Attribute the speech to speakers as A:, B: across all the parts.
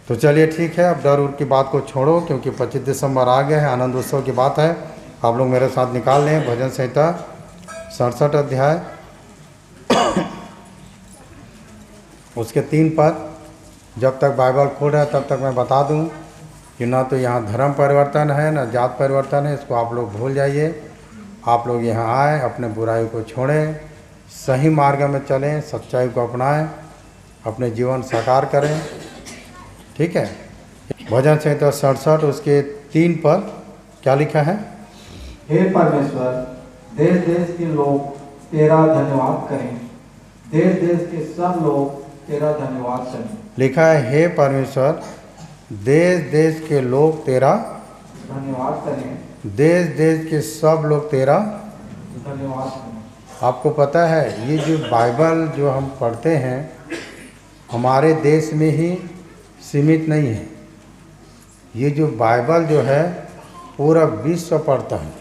A: तो चलिए ठीक है, अब डर उर की बात को छोड़ो, क्योंकि 25 दिसंबर आ गए हैं, आनंद उत्सव की बात है। आप लोग मेरे साथ निकाल लें भजन संहिता 67 अध्याय उसके 3 पद। जब तक बाइबल खोल रहा है तब तक मैं बता दूं कि ना तो यहाँ धर्म परिवर्तन है ना जात परिवर्तन है, इसको आप लोग भूल जाइए। आप लोग यहाँ आए, अपने बुराई को छोड़ें, सही मार्ग में चलें, सच्चाई को अपनाएं, अपने जीवन साकार करें। ठीक है, भजन संहिता 67 उसके 3 पद क्या लिखा है?
B: हे परमेश्वर, देश देश के लोग तेरा धन्यवाद करें, देश देश के सब लोग तेरा धन्यवाद करें।
A: लिखा है, हे परमेश्वर, देश देश के लोग तेरा
B: धन्यवाद करें,
A: देश देश के सब लोग तेरा
B: धन्यवाद करें।
A: आपको पता है, ये जो बाइबल जो हम पढ़ते हैं हमारे देश में ही सीमित नहीं है। ये जो बाइबल जो है पूरा विश्व पढ़ता है,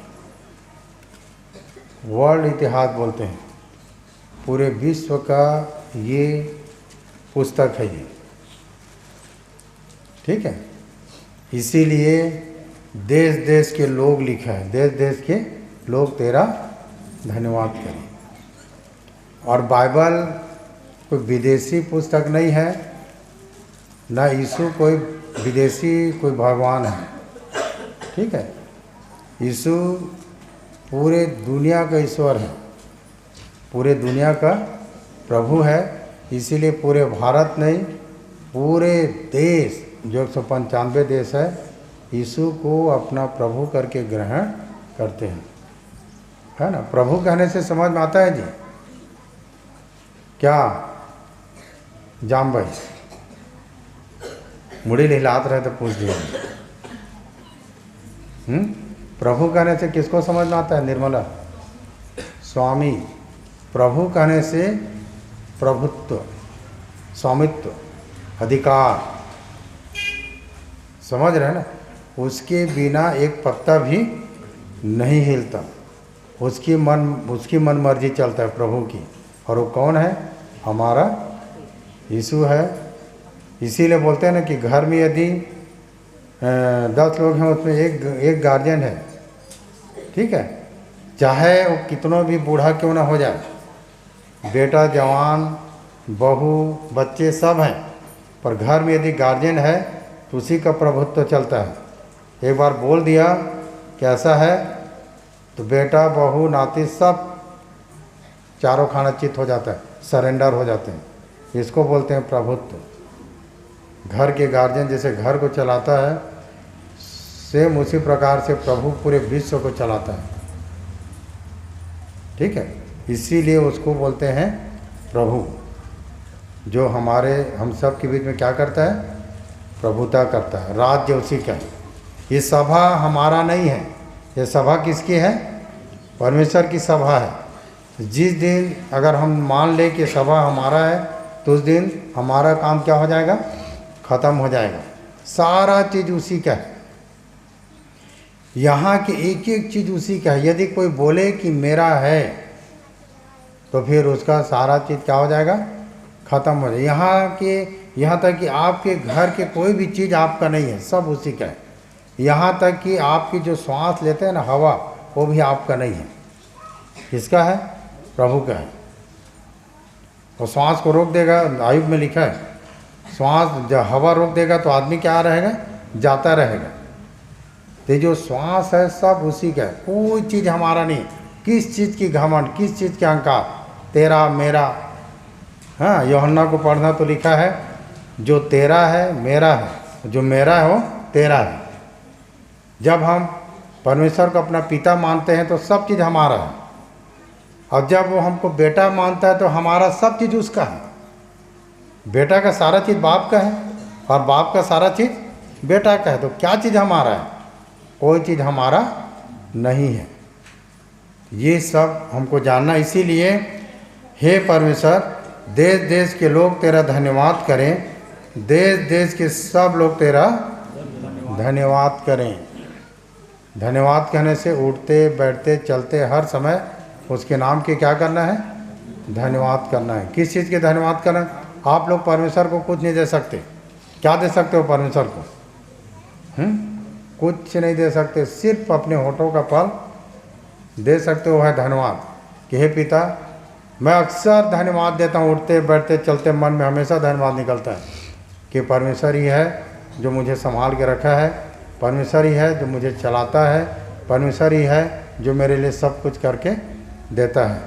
A: वर्ल्ड इतिहास बोलते हैं, पूरे विश्व का ये पुस्तक है ये। ठीक है, इसीलिए देश देश के लोग लिखा है, देश देश के लोग तेरा धन्यवाद करें। और बाइबल कोई विदेशी पुस्तक नहीं है, ना यीशु कोई विदेशी कोई भगवान है। ठीक है, यीशु पूरे दुनिया का ईश्वर है, पूरे दुनिया का प्रभु है। इसीलिए पूरे भारत नहीं, पूरे देश जो 195 देश है, यीशु को अपना प्रभु करके ग्रहण करते हैं, है ना। प्रभु कहने से समझ में आता है जी क्या? जाम भाई मुड़ी हिलात रहे तो पूछ दिया। प्रभु कहने से किसको समझ में आता है? निर्मला स्वामी। प्रभु कहने से प्रभुत्व, स्वामित्व, अधिकार, समझ रहे ना। उसके बिना एक पत्ता भी नहीं हिलता, उसकी मन मर्जी चलता है प्रभु की। और वो कौन है? हमारा यीशु है। इसीलिए बोलते हैं ना कि घर में यदि 10 लोग हैं, उसमें एक गार्जियन है। ठीक है, चाहे वो कितना भी बूढ़ा क्यों ना हो जाए, बेटा, जवान, बहू, बच्चे सब हैं, पर घर में यदि गार्जियन है तो उसी का प्रभुत्व चलता है। एक बार बोल दिया कैसा है तो बेटा, बहू, नाती सब चारों खाना चित हो जाता है, सरेंडर हो जाते हैं। इसको बोलते हैं प्रभुत्व। घर के गार्जियन जैसे घर को चलाता है, सेम उसी प्रकार से प्रभु पूरे विश्व को चलाता है। ठीक है, इसीलिए उसको बोलते हैं प्रभु, जो हम सब के बीच में क्या करता है? प्रभुता करता है, राज्य उसी का है। ये सभा हमारा नहीं है, ये सभा किसकी है? परमेश्वर की सभा है। जिस दिन अगर हम मान ले कि सभा हमारा है, तो उस दिन हमारा काम क्या हो जाएगा? खत्म हो जाएगा। सारा चीज़ उसी का है, यहाँ की एक एक चीज़ उसी का है। यदि कोई बोले कि मेरा है, तो फिर उसका सारा चीज़ क्या हो जाएगा? खत्म हो जाएगा। यहाँ तक कि आपके घर के कोई भी चीज़ आपका नहीं है, सब उसी का है। यहाँ तक कि आपकी जो श्वास लेते हैं ना, हवा, वो भी आपका नहीं है। किसका है? प्रभु का है। और श्वास को रोक देगा, आयुब में लिखा है, श्वास जब हवा रोक देगा तो आदमी क्या रहेगा? जाता रहेगा। तो जो श्वास है सब उसी का है, कोई चीज़ हमारा नहीं। किस चीज़ की घमंड, किस चीज़ के अहंकार? तेरा मेरा। हाँ, यूहन्ना को पढ़ना तो लिखा है, जो तेरा है मेरा है, जो मेरा है वो तेरा है। जब हम परमेश्वर को अपना पिता मानते हैं तो सब चीज़ हमारा है, और जब वो हमको बेटा मानता है तो हमारा सब चीज़ उसका है। बेटा का सारा चीज़ बाप का है, और बाप का सारा चीज़ बेटा का है। तो क्या चीज़ हमारा है? कोई चीज़ हमारा नहीं है। ये सब हमको जानना। इसीलिए हे परमेश्वर, देश देश के लोग तेरा धन्यवाद करें, देश देश के सब लोग तेरा धन्यवाद करें। धन्यवाद कहने से उठते बैठते चलते हर समय उसके नाम के क्या करना है? धन्यवाद करना है। किस चीज़ के धन्यवाद करना है? आप लोग परमेश्वर को कुछ नहीं दे सकते, क्या दे सकते हो परमेश्वर को? कुछ नहीं दे सकते, सिर्फ अपने होठों का फल दे सकते हो है धन्यवाद कि हे पिता, मैं अक्सर धन्यवाद देता हूँ, उठते बैठते चलते मन में हमेशा धन्यवाद निकलता है कि परमेश्वर ही है जो मुझे संभाल के रखा है, परमेश्वर ही है जो मुझे चलाता है, परमेश्वर ही है जो मेरे लिए सब कुछ करके देता है,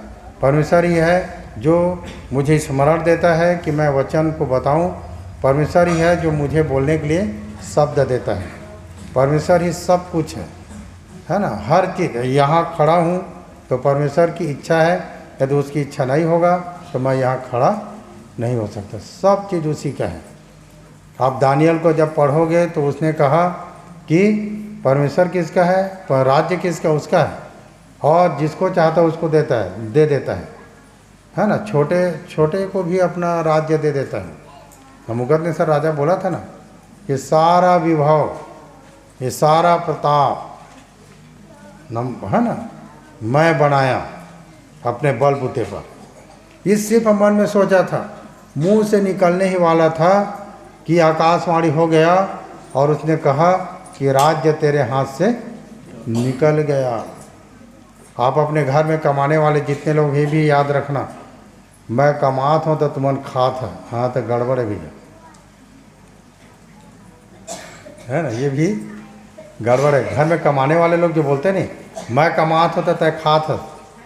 A: परमेश्वर ही है जो मुझे स्मरण देता है कि मैं वचन को बताऊं, परमेश्वर ही है जो मुझे बोलने के लिए शब्द देता है, परमेश्वर ही सब कुछ है ना, हर चीज़। यहाँ खड़ा हूँ तो परमेश्वर की इच्छा है, यदि उसकी इच्छा नहीं होगा तो मैं यहाँ खड़ा नहीं हो सकता, सब चीज़ उसी का है। आप दानियल को जब पढ़ोगे तो उसने कहा कि परमेश्वर किसका है, पर राज्य किसका, उसका है, और जिसको चाहता है उसको देता है, दे देता है ना, छोटे छोटे को भी अपना राज्य दे देता है। नबूकदनेस्सर राजा बोला था ना, ये सारा विभव, ये सारा प्रताप है ना, मैं बनाया अपने बलबूते पर। इस सिर्फ मन में सोचा था, मुंह से निकलने ही वाला था कि आकाशवाणी हो गया और उसने कहा कि राज्य तेरे हाथ से निकल गया। आप अपने घर में कमाने वाले जितने लोग ये भी याद रखना, मैं कमात हूँ तो तुमन खात है, हाँ तो गड़बड़ भी है ना, ये भी गड़बड़ है। घर में कमाने वाले लोग जो बोलते नहीं, मैं कमात हूँ तो तय खात है,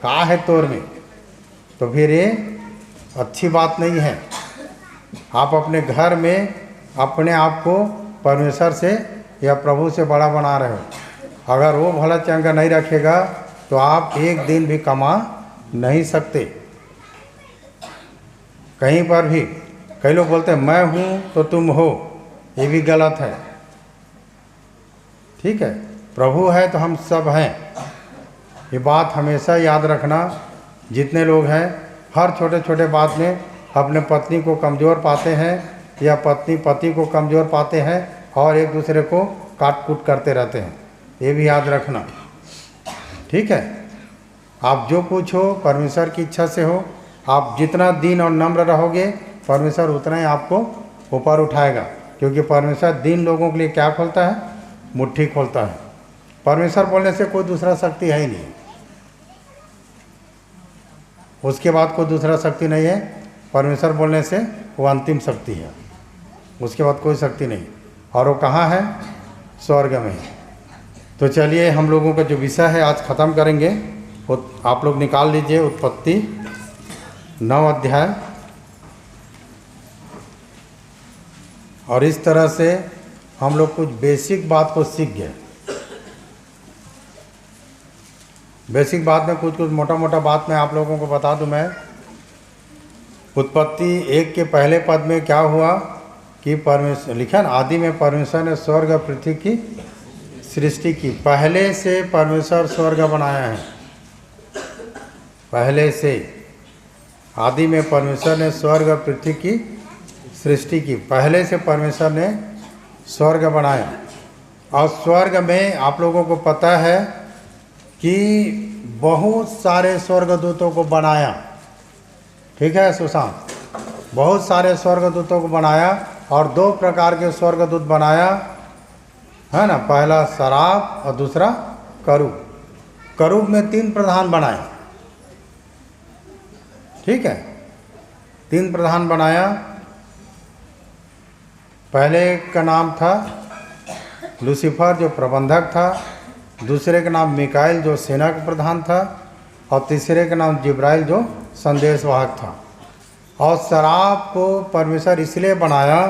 A: का है तोर में, तो फिर ये अच्छी बात नहीं है। आप अपने घर में अपने आप को परमेश्वर से या प्रभु से बड़ा बना रहे हो। अगर वो भला चंगा नहीं रखेगा तो आप एक दिन भी कमा नहीं सकते। कहीं पर भी कई लोग बोलते हैं मैं हूँ तो तुम हो, ये भी गलत है। ठीक है, प्रभु है तो हम सब हैं, ये बात हमेशा याद रखना। जितने लोग हैं हर छोटे छोटे बात में अपने पत्नी को कमज़ोर पाते हैं या पत्नी पति को कमज़ोर पाते हैं और एक दूसरे को काट कूट करते रहते हैं, ये भी याद रखना। ठीक है, आप जो कुछ हो परमेश्वर की इच्छा से हो। आप जितना दीन और नम्र रहोगे परमेश्वर उतना ही आपको ऊपर उठाएगा, क्योंकि परमेश्वर दीन लोगों के लिए क्या खोलता है, मुट्ठी खोलता है। परमेश्वर बोलने से कोई दूसरा शक्ति है ही नहीं, उसके बाद कोई दूसरा शक्ति नहीं है। परमेश्वर बोलने से वो अंतिम शक्ति है, उसके बाद कोई शक्ति नहीं। और वो कहाँ है, स्वर्ग में। तो चलिए हम लोगों का जो विषय है आज ख़त्म करेंगे, वो आप लोग निकाल लीजिए उत्पत्ति 9 अध्याय। और इस तरह से हम लोग कुछ बेसिक बात को सीख गए। बेसिक बात में कुछ मोटा मोटा बात मैं आप लोगों को बता दूं। मैं उत्पत्ति 1 के पहले पद में क्या हुआ कि परमेश्वर लिखा ना, आदि में परमेश्वर ने स्वर्ग और पृथ्वी की सृष्टि की। पहले से परमेश्वर स्वर्ग बनाया है, पहले से आदि में परमेश्वर ने स्वर्ग और पृथ्वी की सृष्टि की। पहले से परमेश्वर ने स्वर्ग बनाया। और स्वर्ग में आप लोगों को पता है कि बहुत सारे स्वर्गदूतों को बनाया। ठीक है सुशांत, बहुत सारे स्वर्गदूतों को बनाया और 2 प्रकार के स्वर्गदूत बनाया है ना। पहला शराब और दूसरा करूब। करूब में 3 प्रधान बनाए। ठीक है, 3 प्रधान बनाया। पहले का नाम था लूसीफर जो प्रबंधक था, दूसरे का नाम मिकाइल जो सेना का प्रधान था, और तीसरे का नाम जिब्राइल जो संदेशवाहक था। और शराब को परमेश्वर इसलिए बनाया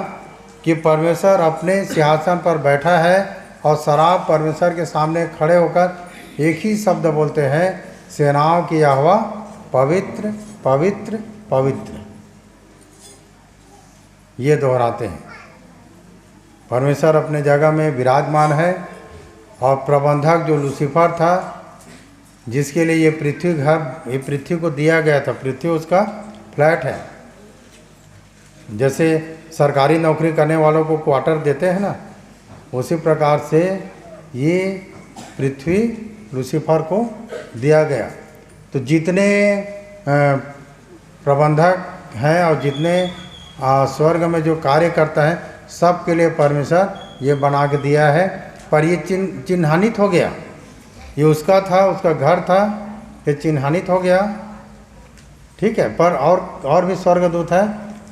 A: कि परमेश्वर अपने सिंहासन पर बैठा है और शराब परमेश्वर के सामने खड़े होकर एक ही शब्द बोलते हैं, सेनाओं की यहोवा पवित्र पवित्र पवित्र, ये दोहराते हैं। परमेश्वर अपने जगह में विराजमान है। और प्रबंधक जो लूसीफर था, जिसके लिए ये पृथ्वी को दिया गया था, पृथ्वी उसका फ्लैट है। जैसे सरकारी नौकरी करने वालों को क्वार्टर देते हैं ना, उसी प्रकार से ये पृथ्वी लूसीफर को दिया गया। तो जितने प्रबंधक हैं और जितने स्वर्ग में जो कार्य करता है, सब के लिए परमेश्वर ये बना के दिया है। पर ये चिन्हानित हो गया, ये उसका था, उसका घर था, ये चिन्हानित हो गया। ठीक है, पर और भी स्वर्गदूत है,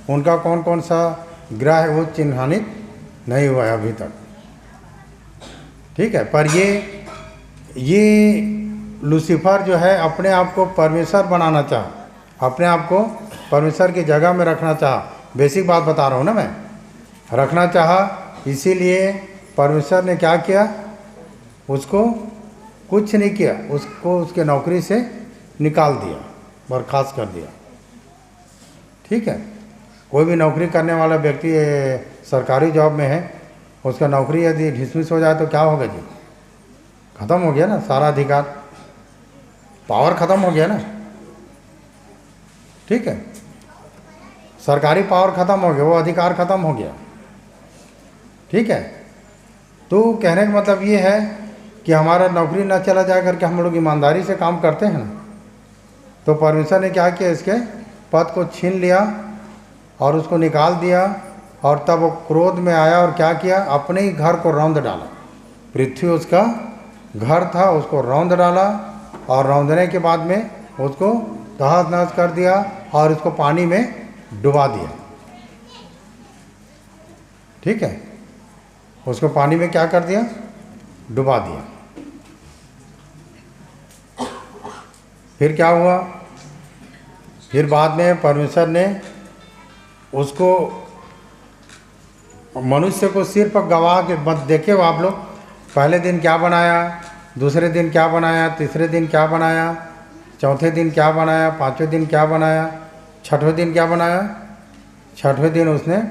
A: उनका कौन कौन सा ग्रह है वो चिन्हानित नहीं हुआ है अभी तक। ठीक है, पर ये लूसीफर जो है अपने आप को परमेश्वर बनाना चाहा, अपने आप को परमेश्वर की जगह में रखना चाहा। बेसिक बात बता रहा हूँ ना मैं, रखना चाहा। इसीलिए परमेश्वर ने क्या किया, उसको कुछ नहीं किया, उसको उसके नौकरी से निकाल दिया, बर्खास्त कर दिया। ठीक है, कोई भी नौकरी करने वाला व्यक्ति सरकारी जॉब में है, उसका नौकरी यदि डिसमिस हो जाए तो क्या होगा जी? ख़त्म हो गया ना, सारा अधिकार, पावर ख़त्म हो गया ना। ठीक है, सरकारी पावर ख़त्म हो गया, वो अधिकार ख़त्म हो गया। ठीक है, तो कहने का मतलब ये है कि हमारा नौकरी ना चला जाए करके हम लोग ईमानदारी से काम करते हैं ना, तो परमेश्वर ने क्या किया, इसके पद को छीन लिया और उसको निकाल दिया। और तब वो क्रोध में आया और क्या किया, अपने ही घर को रौंद डाला। पृथ्वी उसका घर था, उसको रौंद डाला, और रौंदने के बाद में उसको तहस नहस कर दिया और उसको पानी में डुबा दिया। ठीक है, उसको पानी में क्या कर दिया, डुबा दिया। फिर क्या हुआ, फिर बाद में परमेश्वर ने उसको, मनुष्य को सिर्फ गवाह के मत देखे हो आप लोग, पहले दिन क्या बनाया, दूसरे दिन क्या बनाया, तीसरे दिन क्या बनाया, चौथे दिन क्या बनाया, पांचवें दिन क्या बनाया, छठवें दिन क्या बनाया। छठवें दिन उसने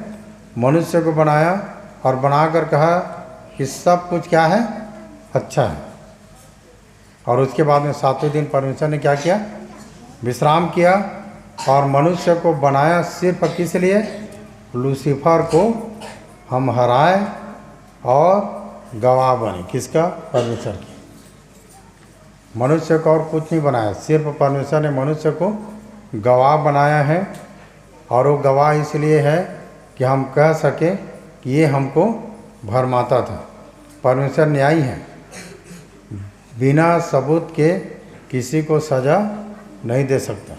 A: मनुष्य को बनाया और बनाकर कहा कि सब कुछ क्या है, अच्छा है। और उसके बाद में सातवें दिन परमेश्वर ने क्या किया, विश्राम किया। और मनुष्य को बनाया सिर्फ किस लिए, लूसीफर को हम हराए और गवाह बने। किसका, परमेश्वर की। मनुष्य को और कुछ नहीं बनाया, सिर्फ परमेश्वर ने मनुष्य को गवाह बनाया है। और वो गवाह इसलिए है कि हम कह सकें कि ये हमको भरमाता था। परमेश्वर न्यायी है, बिना सबूत के किसी को सज़ा नहीं दे सकता।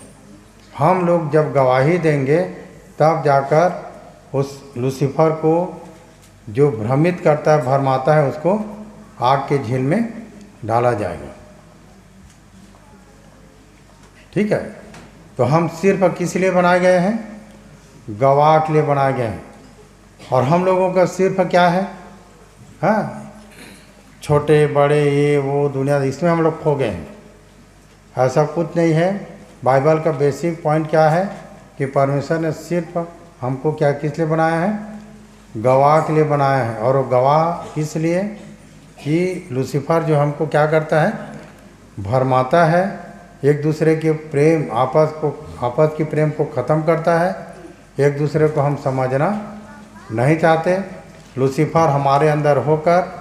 A: हम लोग जब गवाही देंगे तब जाकर उस लूसीफर को जो भ्रमित करता है, भरमाता है, उसको आग के झील में डाला जाएगा। ठीक है, तो हम सिर्फ किस लिए बनाए गए हैं, गवाह के लिए बनाए गए हैं। और हम लोगों का सिर्फ क्या है, हाँ, छोटे बड़े ये वो दुनिया, इसमें हम लोग खो गए हैं। ऐसा कुछ नहीं है। बाइबल का बेसिक पॉइंट क्या है कि परमेश्वर ने सिर्फ हमको क्या किस लिए बनाया है, गवाह के लिए बनाया है। और वो गवाह इसलिए कि लूसीफर जो हमको क्या करता है, भरमाता है, एक दूसरे के प्रेम, आपस की प्रेम को ख़त्म करता है। एक दूसरे को हम समझना नहीं चाहते। लूसीफर हमारे अंदर होकर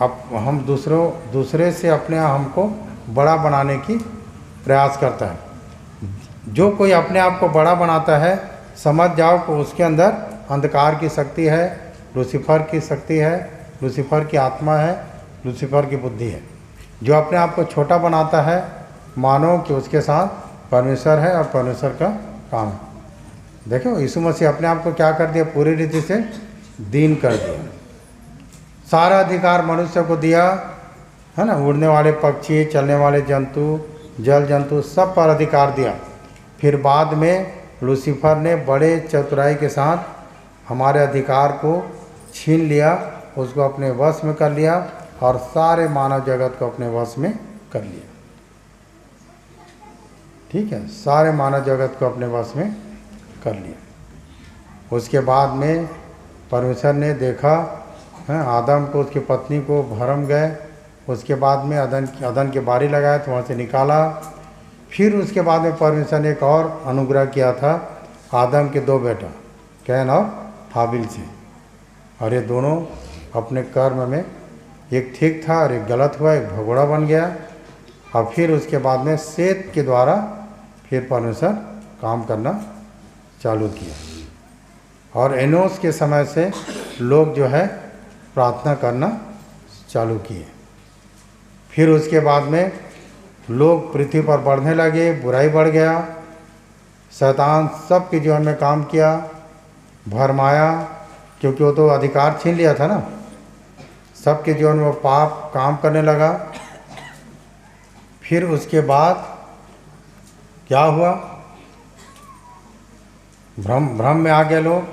A: अब हम दूसरे से अपने हमको बड़ा बनाने की प्रयास करता है। जो कोई अपने आप को बड़ा बनाता है, समझ जाओ कि उसके अंदर अंधकार की शक्ति है, लूसीफर की शक्ति है, लूसीफर की आत्मा है, लूसीफर की बुद्धि है। जो अपने आप को छोटा बनाता है, मानो कि उसके साथ परमेश्वर है और परमेश्वर का काम है। देखो, यीशु मसीह अपने आप को क्या कर दिया, पूरी रीति से दीन कर दिया। सारा अधिकार मनुष्य को दिया है ना, उड़ने वाले पक्षी, चलने वाले जंतु, जल जंतु, सब पर अधिकार दिया। फिर बाद में लूसीफर ने बड़े चतुराई के साथ हमारे अधिकार को छीन लिया, उसको अपने वश में कर लिया और सारे मानव जगत को अपने वश में कर लिया। ठीक है, सारे मानव जगत को अपने वश में कर लिया। उसके बाद में परमेश्वर ने देखा है, आदम को, उसकी पत्नी को भरम गए। उसके बाद में अदन के बारी लगाया तो वहाँ से निकाला। फिर उसके बाद में परमेश्वर ने एक और अनुग्रह किया था आदम के दो बेटा, कैन और हाबिल से। और ये दोनों अपने कर्म में, एक ठीक था और एक गलत हुआ, एक भगोड़ा बन गया। और फिर उसके बाद में सेत के द्वारा फिर परमेश्वर काम करना चालू किया। और एनोस के समय से लोग जो है प्रार्थना करना चालू किए। फिर उसके बाद में लोग पृथ्वी पर बढ़ने लगे, बुराई बढ़ गया, शैतान सबके जीवन में काम किया, भरमाया, क्योंकि वो तो अधिकार छीन लिया था ना, सबके जीवन में पाप काम करने लगा। फिर उसके बाद क्या हुआ, भ्रम में आ गए लोग।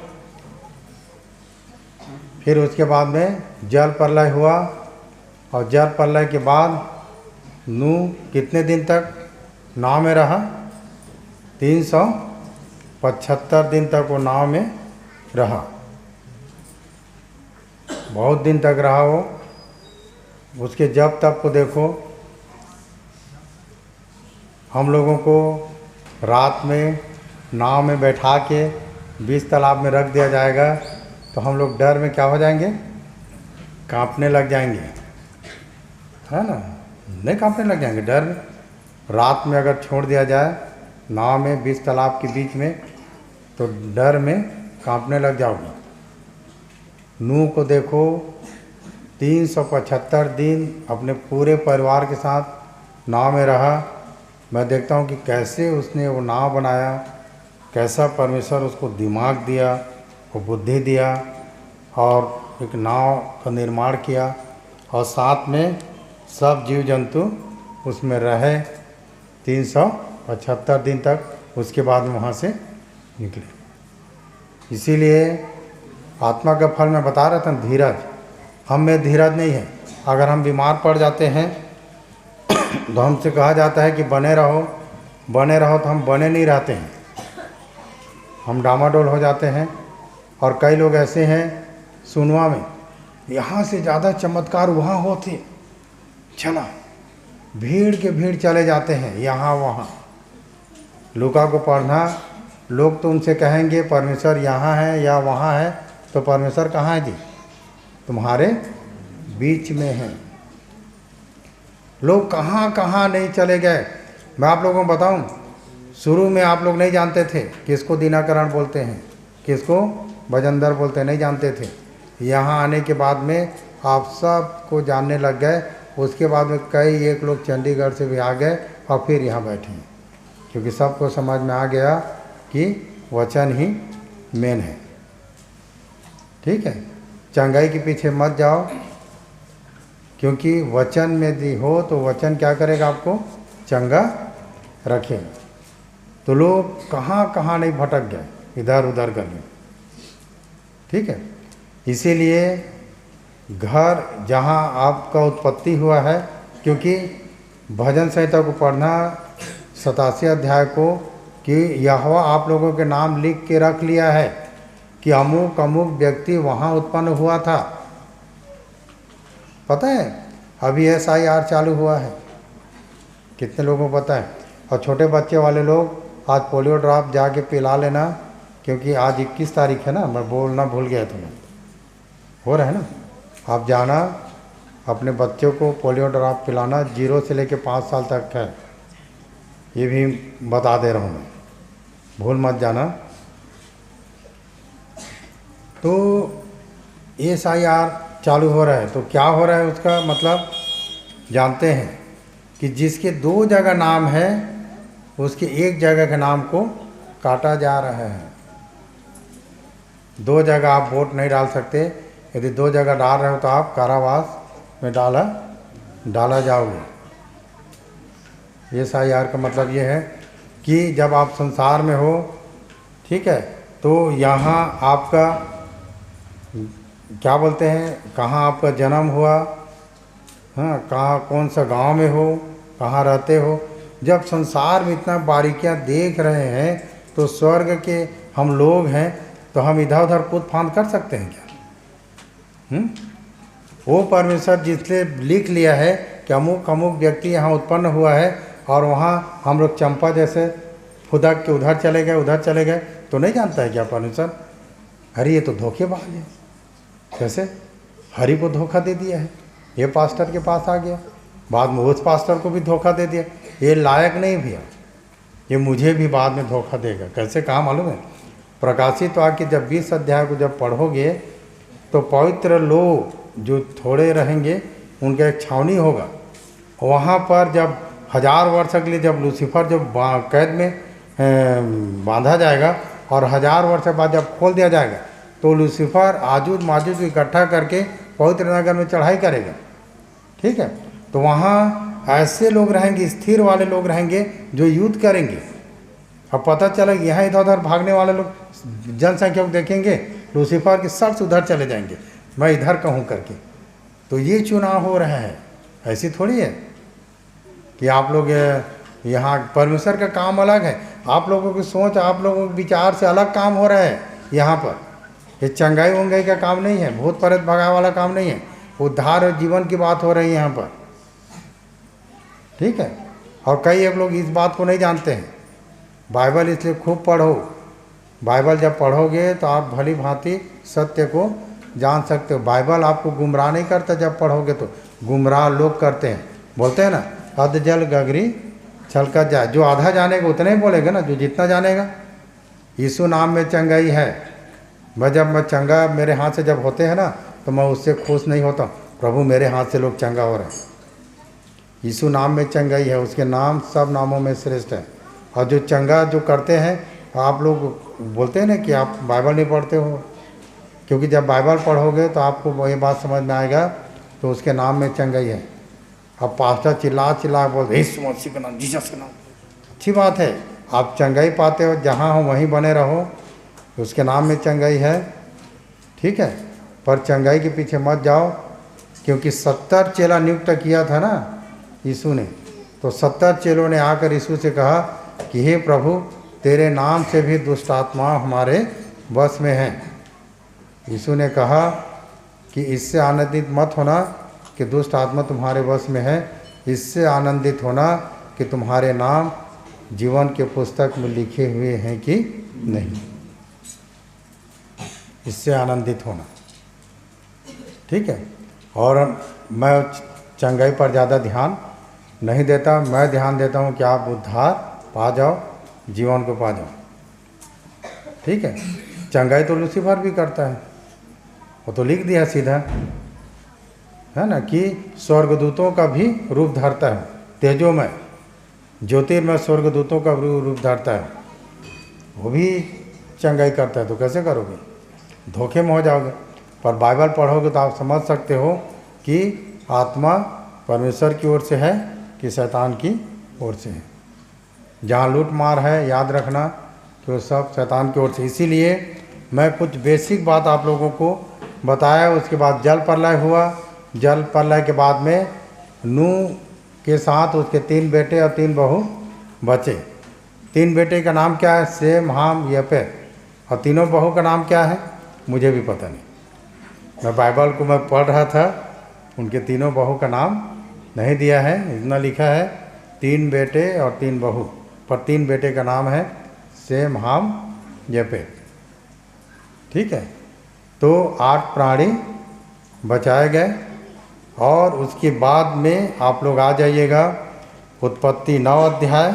A: फिर उसके बाद में जल प्रलय हुआ, और जल प्रलय के बाद नूह कितने दिन तक नाव में रहा? 375 दिन तक वो नाव में रहा, बहुत दिन तक रहा वो। उसके जब तक को देखो, हम लोगों को रात में नाव में बैठा के 20 तालाब में रख दिया जाएगा तो हम लोग डर में क्या हो जाएंगे? कांपने लग जाएंगे, है ना? नहीं कांपने लग जाएंगे डर में। रात में अगर छोड़ दिया जाए नाव में 20 तालाब के बीच में तो डर में कांपने लग जाओगे। नूह को देखो, 375 दिन अपने पूरे परिवार के साथ नाव में रहा। मैं देखता हूँ कि कैसे उसने वो नाव बनाया, कैसा परमेश्वर उसको दिमाग दिया, वो बुद्धि दिया, और एक नाव का निर्माण किया, और साथ में सब जीव जंतु उसमें रहे 375 दिन तक। उसके बाद में वहाँ से निकले। इसीलिए आत्मा का फल मैं बता रहा था, धीरज। हम में धीरज नहीं है। अगर हम बीमार पड़ जाते हैं तो हमसे कहा जाता है कि बने रहो, बने रहो, तो हम बने नहीं रहते हैं, हम डामाडोल हो जाते हैं। और कई लोग ऐसे हैं सुनवा में, यहाँ से ज़्यादा चमत्कार वहाँ होते, चला, भीड़ के भीड़ चले जाते हैं यहाँ वहाँ। लूका को पढ़ना, लोग तो उनसे कहेंगे परमेश्वर यहाँ है या वहाँ है, तो परमेश्वर कहाँ है जी? तुम्हारे बीच में है। लोग कहाँ कहाँ नहीं चले गए। मैं आप लोगों को बताऊं, शुरू में आप लोग नहीं जानते थे किसको दीनाकरण बोलते हैं, किसको भजनदर बोलते हैं, नहीं जानते थे। यहाँ आने के बाद में आप सबको जानने लग गए। उसके बाद में कई एक लोग चंडीगढ़ से भी आ गए और फिर यहाँ बैठे हैं, क्योंकि सबको समझ में आ गया कि वचन ही मेन है। ठीक है, चंगाई के पीछे मत जाओ, क्योंकि वचन में दी हो तो वचन क्या करेगा? आपको चंगा रखेगा। तो लोग कहाँ कहाँ नहीं भटक गए, इधर उधर करने। ठीक है, इसीलिए घर जहाँ आपका उत्पत्ति हुआ है, क्योंकि भजन संहिता को पढ़ना 87 अध्याय को, कि यहोवा आप लोगों के नाम लिख के रख लिया है कि अमुक अमुक व्यक्ति वहाँ उत्पन्न हुआ था। पता है अभी SIR चालू हुआ है, कितने लोगों को पता है? और छोटे बच्चे वाले लोग आज पोलियो ड्रॉप जाके पिला लेना, क्योंकि आज 21 तारीख है ना, मैं बोलना भूल गया तुम्हें, हो रहा है ना। आप जाना अपने बच्चों को पोलियो ड्रॉप पिलाना, 0 से लेकर 5 साल तक है, ये भी बता दे रहा हूँ मैं, भूल मत जाना। तो SIR चालू हो रहा है, तो क्या हो रहा है उसका मतलब जानते हैं कि जिसके 2 जगह नाम है उसके एक जगह के नाम को काटा जा रहा है। 2 जगह आप वोट नहीं डाल सकते। यदि 2 जगह डाल रहे हो तो आप कारावास में डाला जाओगे। SIR का मतलब ये है कि जब आप संसार में हो, ठीक है, तो यहाँ आपका क्या बोलते हैं, कहाँ आपका जन्म हुआ, हाँ, कहाँ कौन सा गांव में हो, कहाँ रहते हो। जब संसार में इतना बारीकियाँ देख रहे हैं तो स्वर्ग के हम लोग हैं, तो हम इधर उधर कूद फांद कर सकते हैं क्या? वो परमेश्वर जिसने लिख लिया है कि अमुक अमुक व्यक्ति यहाँ उत्पन्न हुआ है, और वहाँ हम लोग चंपा जैसे फुदक के उधर चले गए, तो नहीं जानता है क्या परमेश्वर? अरे ये तो धोखेबाज है। कैसे? हरि को धोखा दे दिया है, ये पास्टर के पास आ गया, बाद में उस पास्टर को भी धोखा दे दिया। ये लायक नहीं भैया, ये मुझे भी बाद में धोखा देगा। कैसे? कहाँ मालूम है? प्रकाशित वाक्य जब 20 अध्याय को जब पढ़ोगे तो पवित्र लोग जो थोड़े रहेंगे उनका एक छावनी होगा। वहाँ पर जब 1000 वर्ष के लिए जब लूसीफर जब कैद में बांधा जाएगा और 1000 वर्ष बाद जब खोल दिया जाएगा तो लूसीफर आजूज माजूज को इकट्ठा करके पवित्र नगर में चढ़ाई करेगा। ठीक है, तो वहाँ ऐसे लोग रहेंगे, स्थिर वाले लोग रहेंगे जो युद्ध करेंगे। अब पता चला यहाँ इधर उधर भागने वाले लोग जनसंख्या को देखेंगे, लूसीफर के सब से उधर चले जाएंगे, मैं इधर कहूँ करके। तो ये चुनाव हो रहा है, ऐसी थोड़ी है कि आप लोग यहाँ परमेश्वर का काम अलग है, आप लोगों की सोच, आप लोगों के विचार से अलग काम हो रहा है। यहाँ पर ये चंगाई वंगाई का काम नहीं है, भूत प्रेत भगाने वाला काम नहीं है, उद्धार और जीवन की बात हो रही है यहाँ पर। ठीक है, और कई एक लोग इस बात को नहीं जानते हैं। बाइबल इसलिए खूब पढ़ो, बाइबल जब पढ़ोगे तो आप भली भांति सत्य को जान सकते हो। बाइबल आपको गुमराह नहीं करता, जब पढ़ोगे तो गुमराह लोग करते हैं, बोलते हैं ना अध जल गगरी छलका जाए। जो आधा जानेगा उतना ही बोलेगा ना, जो जितना जानेगा। यीशु नाम में चंगाई है। मैं चंगा मेरे हाथ से जब होते हैं ना तो मैं उससे खुश नहीं होता, प्रभु मेरे हाथ से लोग चंगा हो रहे हैं। यीशु नाम में चंगाई है, उसके नाम सब नामों में श्रेष्ठ है। और जो चंगा जो करते हैं, आप लोग बोलते हैं ना कि आप बाइबल नहीं पढ़ते हो, क्योंकि जब बाइबल पढ़ोगे तो आपको ये बात समझ में आएगा तो उसके नाम में चंगाई है। अब पास्टर चिल्ला बोलते यीशु मसीह का नाम, जीसस का नाम, अच्छी बात है, आप चंगाई पाते हो, जहाँ हो वहीं बने रहो, उसके नाम में चंगाई है। ठीक है, पर चंगाई के पीछे मत जाओ, क्योंकि 70 चेला नियुक्त किया था ना यीशु ने, तो 70 चेलों ने आकर यीशु से कहा कि हे प्रभु, तेरे नाम से भी दुष्ट आत्मा हमारे बस में हैं। यीशु ने कहा कि इससे आनंदित मत होना कि दुष्ट आत्मा तुम्हारे वश में है, इससे आनंदित होना कि तुम्हारे नाम जीवन के पुस्तक में लिखे हुए हैं कि नहीं। इससे आनंदित होना। ठीक है, और मैं चंगाई पर ज़्यादा ध्यान नहीं देता, मैं ध्यान देता हूँ कि आप उद्धार पा जाओ, जीवन को पा जाओ। ठीक है, चंगाई तो लूसीफर भी करता है, वो तो लिख दिया सीधा है ना कि स्वर्गदूतों का भी रूप धरता है, तेजोमय ज्योतिर्मय स्वर्गदूतों का रूप धरता है, वो भी चंगाई करता है। तो कैसे करोगे, धोखे में हो जाओगे। पर बाइबल पढ़ोगे तो आप समझ सकते हो कि आत्मा परमेश्वर की ओर से है कि शैतान की ओर से है। जहाँ लूट मार है, याद रखना कि वो सब शैतान की ओर से। इसीलिए मैं कुछ बेसिक बात आप लोगों को बताया। उसके बाद जल प्रलय हुआ, जल प्रलय के बाद में नूह के साथ उसके 3 बेटे और 3 बहू बचे। 3 बेटे का नाम क्या है, शेम, हाम, यपेत, और तीनों बहू का नाम क्या है मुझे भी पता नहीं। मैं बाइबल को मैं पढ़ रहा था, उनके तीनों बहू का नाम नहीं दिया है, इतना लिखा है 3 बेटे और 3 बहू, पर 3 बेटे का नाम है शेम, हाम, यपेत। ठीक है, तो 8 प्राणी बचाए गए। और उसके बाद में आप लोग आ जाइएगा उत्पत्ति 9 अध्याय,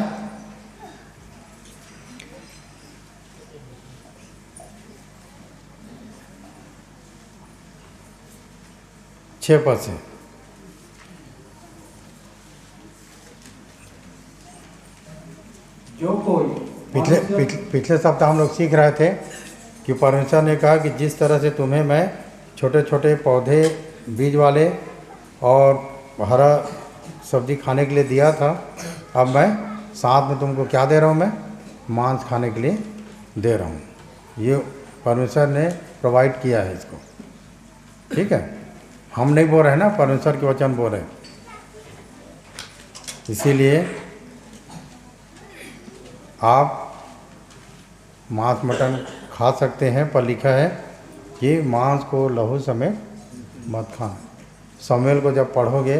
A: छः पद से।
B: जो कोई
A: पिछले सप्ताह हम लोग सीख रहे थे कि परमेश्वर ने कहा कि जिस तरह से तुम्हें मैं छोटे छोटे पौधे बीज वाले और हरा सब्जी खाने के लिए दिया था, अब मैं साथ में तुमको क्या दे रहा हूँ, मैं मांस खाने के लिए दे रहा हूँ। ये परमेश्वर ने प्रोवाइड किया है इसको। ठीक है, हम नहीं बोल रहे हैं ना, परमेश्वर के वचन बोल रहे हैं। इसीलिए आप मांस मटन खा सकते हैं, पर लिखा है कि मांस को लहू समेत मत खाना। शमूएल को जब पढ़ोगे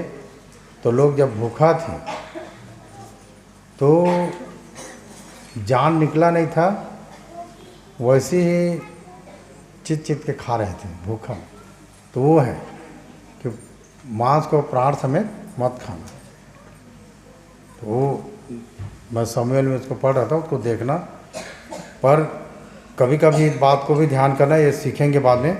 A: तो लोग जब भूखा थे तो जान निकला नहीं था, वैसे ही चित के खा रहे थे भूखा। तो वो है कि मांस को प्राण समेत मत खाना। तो वो मैं शमूएल में उसको पढ़ रहा था, उसको देखना। पर कभी कभी इस बात को भी ध्यान करना, ये सीखेंगे बाद में।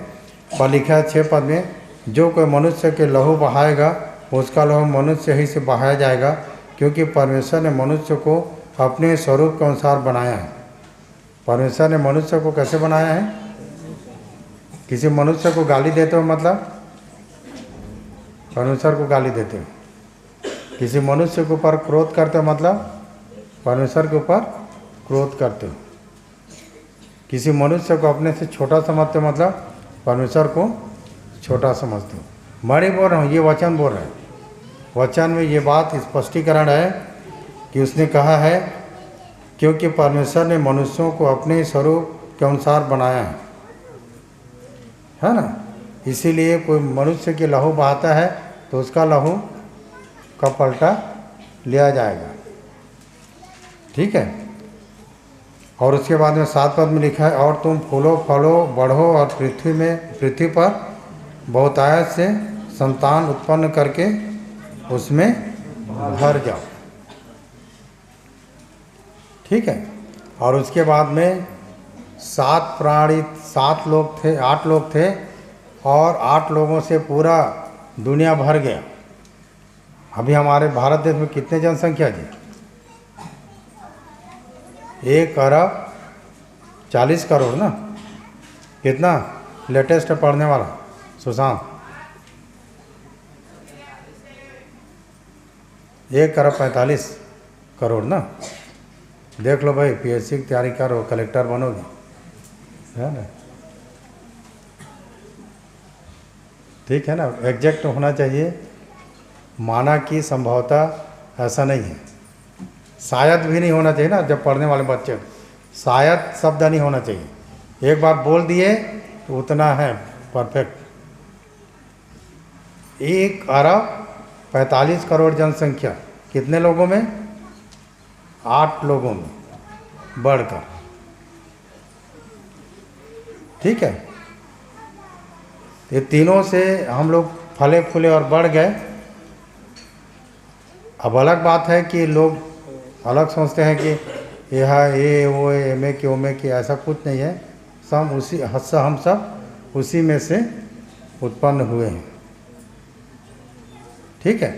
A: पर लिखा है 6 पद में, जो कोई मनुष्य के लहू बहाएगा उसका लहू मनुष्य ही से बहाया जाएगा, क्योंकि परमेश्वर ने मनुष्य को अपने स्वरूप के अनुसार बनाया है। परमेश्वर ने मनुष्य को कैसे बनाया है? किसी मनुष्य को गाली देते हो मतलब परमेश्वर को गाली देते हो। किसी मनुष्य के ऊपर क्रोध करते हो मतलब परमेश्वर के ऊपर क्रोध करते हो। किसी मनुष्य को अपने से छोटा समझते हो मतलब परमेश्वर को छोटा समझते हो। मैं नहीं बोल रहा हूँ, ये वचन बोल रहे हैं। वचन में ये बात स्पष्टीकरण है कि उसने कहा है क्योंकि परमेश्वर ने मनुष्यों को अपने स्वरूप के अनुसार बनाया है ना। इसीलिए कोई मनुष्य के लहू बहाता है तो उसका लहू का पलटा लिया जाएगा, ठीक है। और उसके बाद में 7 पद में लिखा है, और तुम फूलो फलो बढ़ो और पृथ्वी पर बहुतायत से संतान उत्पन्न करके उसमें भर जाओ, ठीक है। और उसके बाद में 8 लोग थे और 8 लोगों से पूरा दुनिया भर गया। अभी हमारे भारत देश में कितने जनसंख्या जी? 1 अरब 40 करोड़ ना। कितना लेटेस्ट पढ़ने वाला सुशांत? 1 अरब 45 करोड़ ना। देख लो भाई, पीएससी की तैयारी करो, कलेक्टर बनोगे, है ना। ठीक है ना, एग्जैक्ट होना चाहिए। माना कि संभवतः ऐसा नहीं है, शायद भी नहीं होना चाहिए ना। जब पढ़ने वाले बच्चे शायद शब्द नहीं होना चाहिए। एक बार बोल दिए तो उतना है परफेक्ट। 1 अरब 45 करोड़ जनसंख्या कितने लोगों में? 8 लोगों में बढ़कर, ठीक है। ये तीनों से हम लोग फले फूले और बढ़ गए। अब अलग बात है कि लोग अलग सोचते हैं कि यह ये वो एम के ओमे के, ऐसा कुछ नहीं है। हम सब उसी में से उत्पन्न हुए हैं, ठीक है।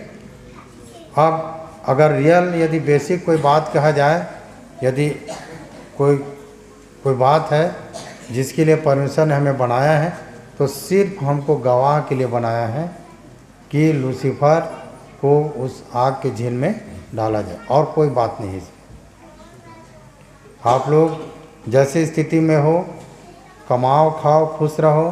A: अब अगर रियल यदि बेसिक कोई बात कहा जाए, यदि कोई बात है जिसके लिए परमेश्वर ने हमें बनाया है, तो सिर्फ हमको गवाह के लिए बनाया है कि लूसीफर को उस आग के झील में डाला जाए, और कोई बात नहीं है। आप लोग जैसी स्थिति में हो, कमाओ खाओ खुश रहो,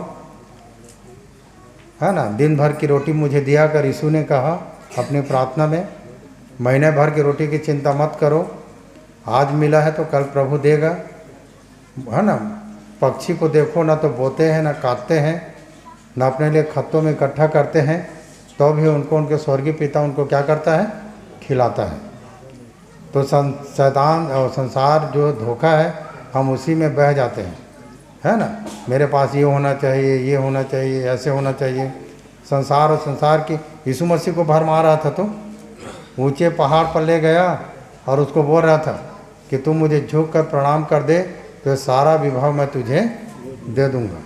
A: है ना। दिन भर की रोटी मुझे दिया कर यीशु ने कहा अपनी प्रार्थना में। महीने भर की रोटी की चिंता मत करो, आज मिला है तो कल प्रभु देगा, है ना। पक्षी को देखो, ना तो बोते हैं ना काटते हैं, ना अपने लिए खत्तों में इकट्ठा करते हैं, तो भी उनको उनके स्वर्गीय पिता उनको क्या करता है? खिलाता है। तो शैतान और संसार जो धोखा है, हम उसी में बह जाते हैं, है ना। मेरे पास ये होना चाहिए, ये होना चाहिए, ऐसे होना चाहिए। संसार और संसार की यीशु मसीह को भरमा रहा था, तो ऊंचे पहाड़ पर ले गया और उसको बोल रहा था कि तू मुझे झुक कर प्रणाम कर दे तो सारा विभव मैं तुझे दे दूंगा।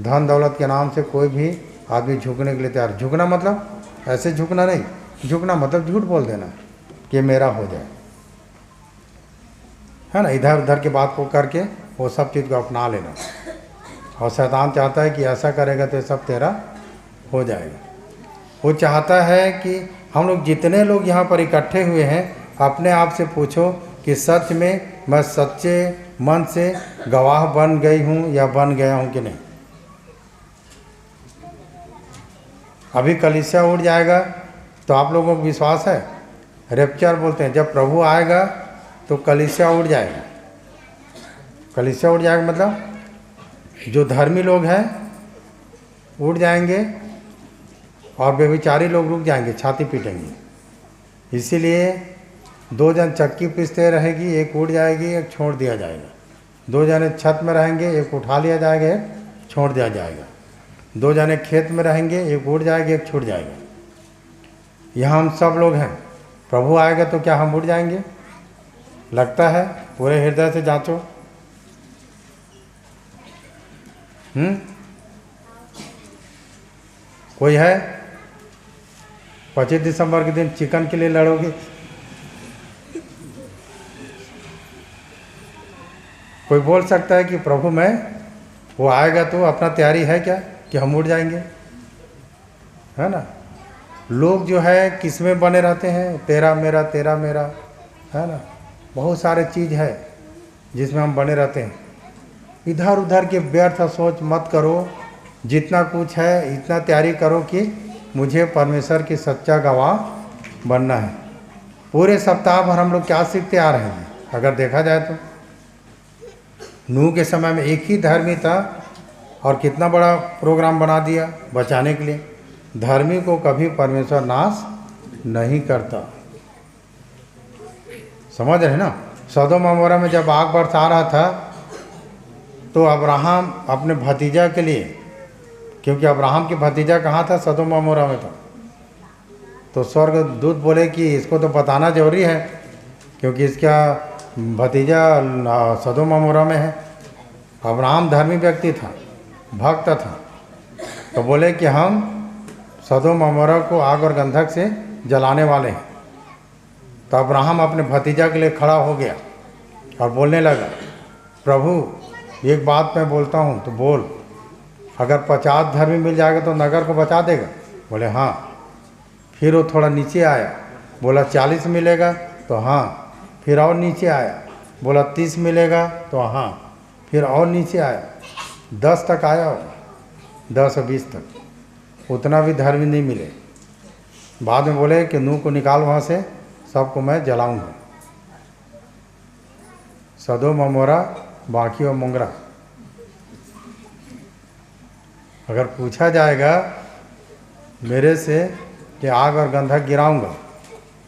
A: धन दौलत के नाम से कोई भी आदमी झुकने के लिए तैयार। झुकना मतलब ऐसे झुकना नहीं, झुकना मतलब झूठ बोल देना कि मेरा हो जाए, है ना। इधर उधर की बात को करके वो सब चीज़ को अपना लेना। और शैतान चाहता है कि ऐसा करेगा तो सब तेरा हो जाएगा। वो चाहता है कि हम लोग जितने लोग यहाँ पर इकट्ठे हुए हैं, अपने आप से पूछो कि सच में मैं सच्चे मन से गवाह बन गई हूँ या बन गया हूँ कि नहीं। अभी कलीसिया उड़ जाएगा तो आप लोगों को विश्वास है? रेप्चर बोलते हैं, जब प्रभु आएगा तो कलीसिया उड़ जाएगा। कलीसिया उड़ जाएगा मतलब जो धर्मी लोग हैं उड़ जाएंगे और व्यभिचारी लोग रुक जाएंगे, छाती पीटेंगे। इसीलिए 2 जन चक्की पीसते रहेगी, एक उड़ जाएगी, एक छोड़ दिया जाएगा। 2 जने छत में रहेंगे, एक उठा लिया जाएगा, एक छोड़ दिया जाएगा। 2 जने खेत में रहेंगे, एक उड़ जाएगा, एक छूट जाएगा। यहाँ हम सब लोग हैं। प्रभु आएगा तो क्या हम उड़ जाएंगे? लगता है? पूरे हृदय से जांचो, कोई है? 25 दिसंबर के दिन चिकन के लिए लड़ोगे? कोई बोल सकता है कि प्रभु मैं, वो आएगा तो अपना तैयारी है क्या कि हम उड़ जाएंगे? है ना। लोग जो है किस में बने रहते हैं? तेरा मेरा तेरा मेरा, है ना। बहुत सारे चीज़ है जिसमें हम बने रहते हैं। इधर उधर के व्यर्थ सोच मत करो। जितना कुछ है इतना तैयारी करो कि मुझे परमेश्वर की सच्चा गवाह बनना है। पूरे सप्ताह भर हम लोग क्या सीखते आ रहे हैं? अगर देखा जाए तो नूह के समय में एक ही धर्मी था और कितना बड़ा प्रोग्राम बना दिया बचाने के लिए। धर्मी को कभी परमेश्वर नाश नहीं करता। समझ रहे ना। सदोम अमोरा में जब आग बरसा रहा था तो अब्राहम अपने भतीजा के लिए, क्योंकि अब्राहम की भतीजा कहाँ था? सदोम अमोरा में था। तो स्वर्ग दूत बोले कि इसको तो बताना जरूरी है क्योंकि इसका भतीजा सदोम अमोरा में है। अब्राहम धर्मी व्यक्ति था, भक्त था। तो बोले कि हम सदोम अमोरा को आग और गंधक से जलाने वाले हैं। तो अब्राहम अपने भतीजा के लिए खड़ा हो गया और बोलने लगा, प्रभु एक बात मैं बोलता हूँ तो बोल, अगर 50 धर्मी मिल जाएगा तो नगर को बचा देगा? बोले हाँ। फिर वो थोड़ा नीचे आया, बोला 40 मिलेगा? तो हाँ। फिर और नीचे आया, बोला 30 मिलेगा? तो हाँ। फिर और नीचे आया, 10 तक आया, 10 और 20 तक। उतना भी धर्मी नहीं मिले। बाद में बोले कि नूह को निकाल वहाँ से, सबको मैं जलाऊंगा। सदोम अमोरा, बाकी और मुंगरा। अगर पूछा जाएगा मेरे से कि आग और गंधक गिराऊंगा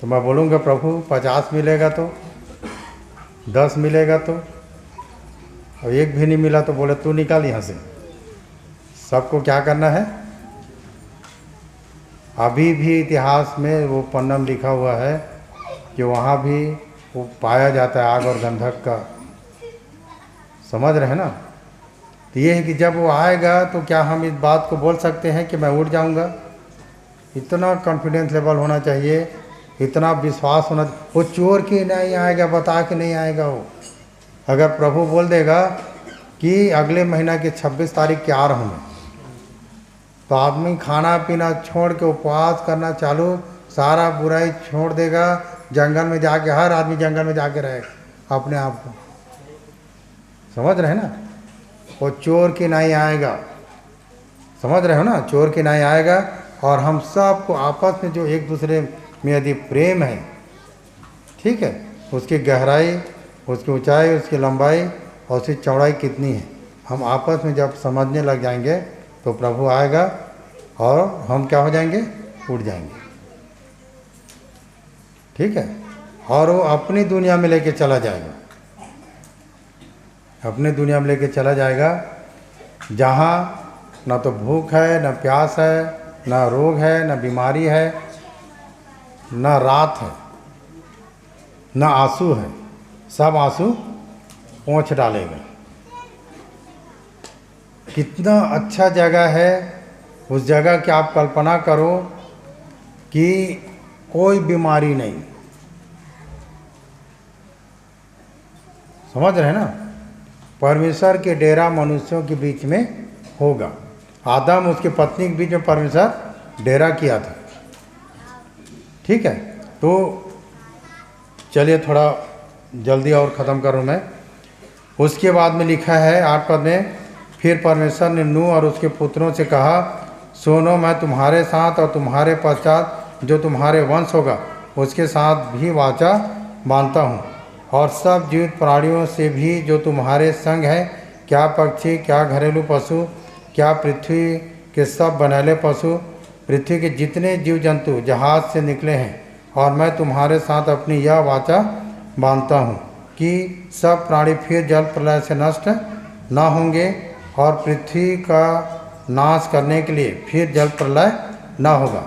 A: तो मैं बोलूँगा प्रभु 50 मिलेगा तो, 10 मिलेगा तो, और एक भी नहीं मिला तो बोले तू निकाल यहाँ से। सबको क्या करना है? अभी भी इतिहास में वो पन्नम लिखा हुआ है कि वहाँ भी वो पाया जाता है आग और गंधक का। समझ रहे हैं ना। तो ये है कि जब वो आएगा तो क्या हम इस बात को बोल सकते हैं कि मैं उड़ जाऊंगा? इतना कॉन्फिडेंस लेवल होना चाहिए, इतना विश्वास होना। वो चोर के नहीं आएगा, बता के नहीं आएगा। वो अगर प्रभु बोल देगा कि अगले महीना की 26 तारीख के आ रहा हूँ मैं, तो आदमी खाना पीना छोड़ के उपवास करना चालू, सारा बुराई छोड़ देगा, जंगल में जाके, हर आदमी जंगल में जाके रहेगा अपने आप को। समझ रहे हैं ना। वो चोर के नहीं आएगा। समझ रहे हो ना। चोर के नहीं आएगा। और हम सबको आपस में जो एक दूसरे में यदि प्रेम है, ठीक है, उसकी गहराई, उसकी ऊंचाई, उसकी लंबाई और उसकी चौड़ाई कितनी है, हम आपस में जब समझने लग जाएंगे तो प्रभु आएगा और हम क्या हो जाएंगे? उड़ जाएंगे। ठीक है। और वो अपनी दुनिया में लेके चला जाएगा, अपनी दुनिया में लेके चला जाएगा, जहाँ न तो भूख है, न प्यास है, न रोग है, न बीमारी है, न रात है, न आंसू है। सब आंसू पोंछ डालेगा। कितना अच्छा जगह है। उस जगह की आप कल्पना करो कि कोई बीमारी नहीं। समझ रहे हैं ना। परमेश्वर के डेरा मनुष्यों के बीच में होगा। आदम उसकी पत्नी के बीच में परमेश्वर डेरा किया था। ठीक है। तो चलिए थोड़ा जल्दी और ख़त्म करूँ मैं। उसके बाद में लिखा है 8 पद में, फिर परमेश्वर ने नूह और उसके पुत्रों से कहा, सुनो, मैं तुम्हारे साथ और तुम्हारे पश्चात जो तुम्हारे वंश होगा उसके साथ भी वाचा बांधता हूँ, और सब जीवित प्राणियों से भी जो तुम्हारे संग है, क्या पक्षी, क्या घरेलू पशु, क्या पृथ्वी के सब बनैले पशु, पृथ्वी के जितने जीव जंतु जहाज से निकले हैं। और मैं तुम्हारे साथ अपनी यह वाचा बांधता हूँ कि सब प्राणी फिर जल प्रलय से नष्ट न होंगे, और पृथ्वी का नाश करने के लिए फिर जल प्रलय न होगा।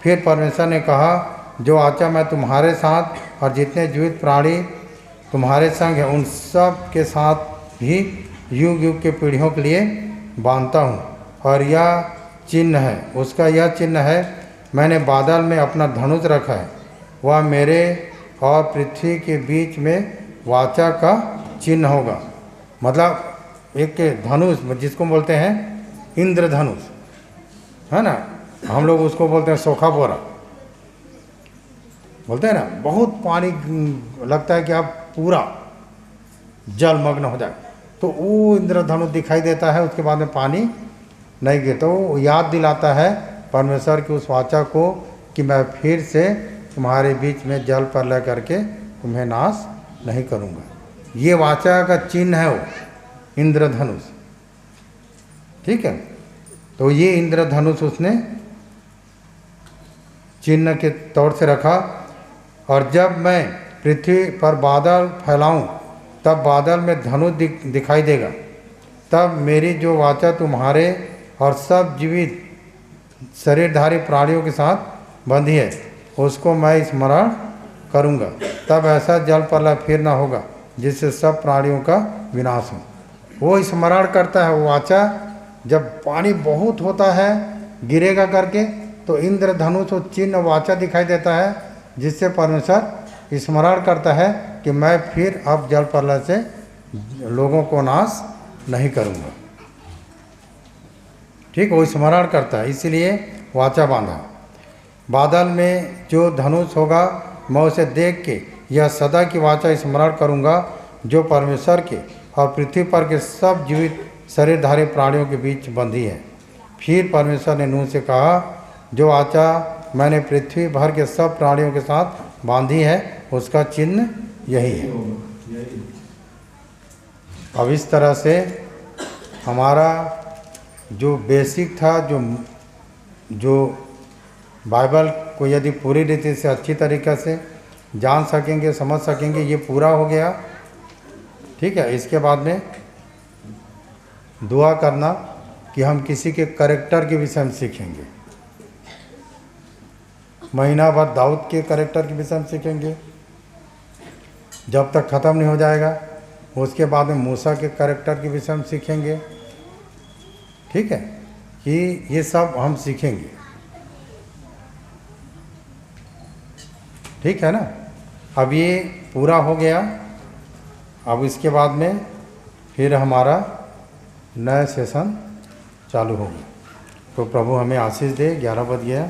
A: फिर परमेश्वर ने कहा, जो वाचा मैं तुम्हारे साथ और जितने जीवित प्राणी तुम्हारे संग हैं उन सब के साथ भी युग युग के पीढ़ियों के लिए बांधता हूँ और यह चिन्ह है उसका, यह चिन्ह है मैंने बादल में अपना धनुष रखा है, वह मेरे और पृथ्वी के बीच में वाचा का चिन्ह होगा। मतलब एक धनुष जिसको बोलते हैं इंद्रधनुष, है ना, हम लोग उसको बोलते हैं सोखा बोरा बोलते हैं ना। बहुत पानी लगता है कि आप पूरा जलमग्न हो जाए, तो वो इंद्रधनुष दिखाई देता है, उसके बाद में पानी नहीं गिरता। वो याद दिलाता है परमेश्वर की उस वाचा को कि मैं फिर से तुम्हारे बीच में जल प्रलय करके तुम्हें नाश नहीं करूँगा। ये वाचा का चिन्ह है वो इंद्रधनुष, ठीक है। तो ये इंद्रधनुष उसने चिन्ह के तौर से रखा। और जब मैं पृथ्वी पर बादल फैलाऊं तब बादल में धनुष दिखाई देगा, तब मेरी जो वाचा तुम्हारे और सब जीवित शरीरधारी प्राणियों के साथ बंधी है उसको मैं स्मरण करूंगा। तब ऐसा जल प्रलय फिर न होगा जिससे सब प्राणियों का विनाश हो। वो स्मरण करता है, वो वाचा जब पानी बहुत होता है गिरेगा करके, तो इंद्रधनुष और चिन्ह वाचा दिखाई देता है, जिससे परमेश्वर स्मरण करता है कि मैं फिर अब जल प्रलय से लोगों को नाश नहीं करूँगा। ठीक, वो स्मरण करता है, इसीलिए वाचा बांधा। बादल में जो धनुष होगा मैं उसे देख के यह सदा की वाचा स्मरण करूँगा जो परमेश्वर के और पृथ्वी पर के सब जीवित शरीरधारी प्राणियों के बीच बंधी है। फिर परमेश्वर ने नूह से कहा, जो वाचा मैंने पृथ्वी भर के सब प्राणियों के साथ बांधी है उसका चिन्ह यही है। अब इस तरह से हमारा जो बेसिक था, जो बाइबल को यदि पूरी रीति से अच्छी तरीक़े से जान सकेंगे, समझ सकेंगे, ये पूरा हो गया। ठीक है, इसके बाद में दुआ करना कि हम किसी के कैरेक्टर के विषय में सीखेंगे। महीना भर दाऊद के कैरेक्टर के विषय में सीखेंगे जब तक ख़त्म नहीं हो जाएगा। उसके बाद में मूसा के कैरेक्टर के विषय में सीखेंगे। ठीक है, कि ये सब हम सीखेंगे। ठीक है ना। अब ये पूरा हो गया। अब इसके बाद में फिर हमारा नया सेशन चालू होगा। तो प्रभु हमें आशीष दे। 11 बज गया।